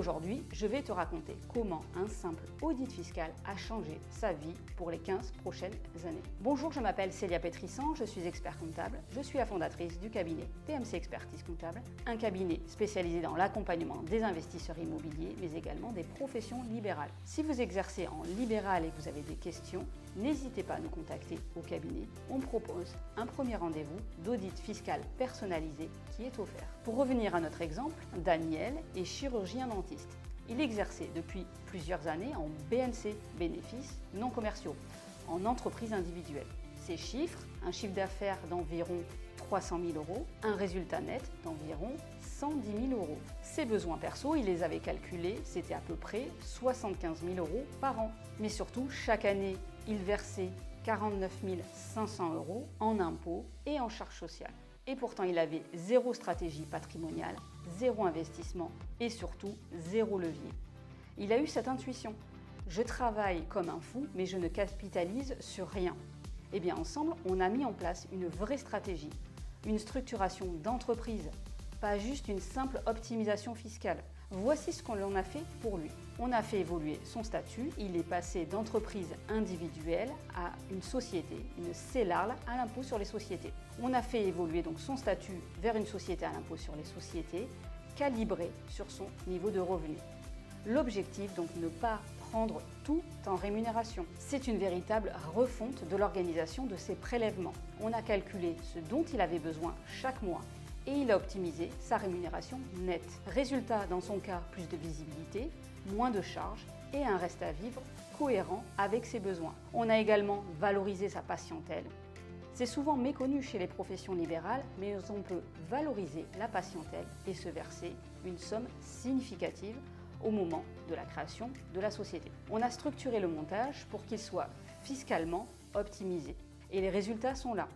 aujourd'hui, je vais te raconter comment un simple audit fiscal a changé sa vie pour les 15 prochaines années. Bonjour, je m'appelle Célia Pétrissan, je suis expert comptable. Je suis la fondatrice du cabinet PMC Expertise Comptable, un cabinet spécialisé dans l'accompagnement des investisseurs immobiliers, mais également des professions libérales. Si vous exercez en libéral et que vous avez des questions, n'hésitez pas à nous contacter au cabinet. On propose un premier rendez-vous d'audit fiscal personnalisé qui est offert. Pour revenir à notre exemple, Daniel est chirurgien dentiste. Il exerçait depuis plusieurs années en BNC, bénéfices non commerciaux, en entreprise individuelle. Ses chiffres, un chiffre d'affaires d'environ 300 000 €, un résultat net d'environ 110 000 €. Ses besoins perso, il les avait calculés, c'était à peu près 75 000 € par an. Mais surtout, chaque année, il versait 49 500 € en impôts et en charges sociales. Et pourtant, il avait zéro stratégie patrimoniale, zéro investissement et surtout zéro levier. Il a eu cette intuition. Je travaille comme un fou, mais je ne capitalise sur rien. Eh bien, ensemble, on a mis en place une vraie stratégie, une structuration d'entreprise, pas juste une simple optimisation fiscale. Voici ce qu'on a fait pour lui. On a fait évoluer son statut, il est passé d'entreprise individuelle à une société, une CELARL à l'impôt sur les sociétés. On a fait évoluer donc son statut vers une société à l'impôt sur les sociétés, calibrée sur son niveau de revenu. L'objectif donc ne pas prendre tout en rémunération. C'est une véritable refonte de l'organisation de ses prélèvements. On a calculé ce dont il avait besoin chaque mois et il a optimisé sa rémunération nette. Résultat, dans son cas, plus de visibilité, moins de charges et un reste à vivre cohérent avec ses besoins. On a également valorisé sa patientèle. C'est souvent méconnu chez les professions libérales, mais on peut valoriser la patientèle et se verser une somme significative au moment de la création de la société. On a structuré le montage pour qu'il soit fiscalement optimisé. Et les résultats sont là,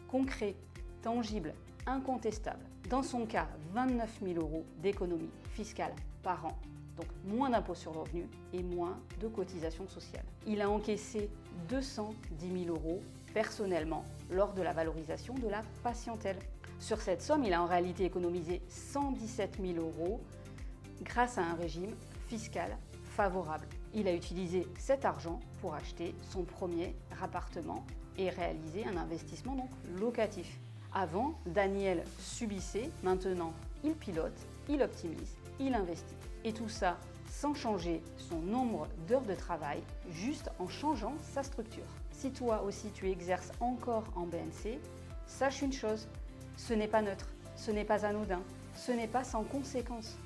concrets, tangibles, incontestables. Dans son cas, 29 000 € d'économie fiscale par an, donc moins d'impôts sur le revenu et moins de cotisations sociales. Il a encaissé 210 000 € personnellement lors de la valorisation de la patientèle. Sur cette somme, il a en réalité économisé 117 000 € grâce à un régime fiscal favorable. Il a utilisé cet argent pour acheter son premier appartement et réaliser un investissement donc locatif. Avant, Daniel subissait, maintenant il pilote, il optimise, il investit. Et tout ça sans changer son nombre d'heures de travail, juste en changeant sa structure. Si toi aussi tu exerces encore en BNC, sache une chose, ce n'est pas neutre, ce n'est pas anodin, ce n'est pas sans conséquences.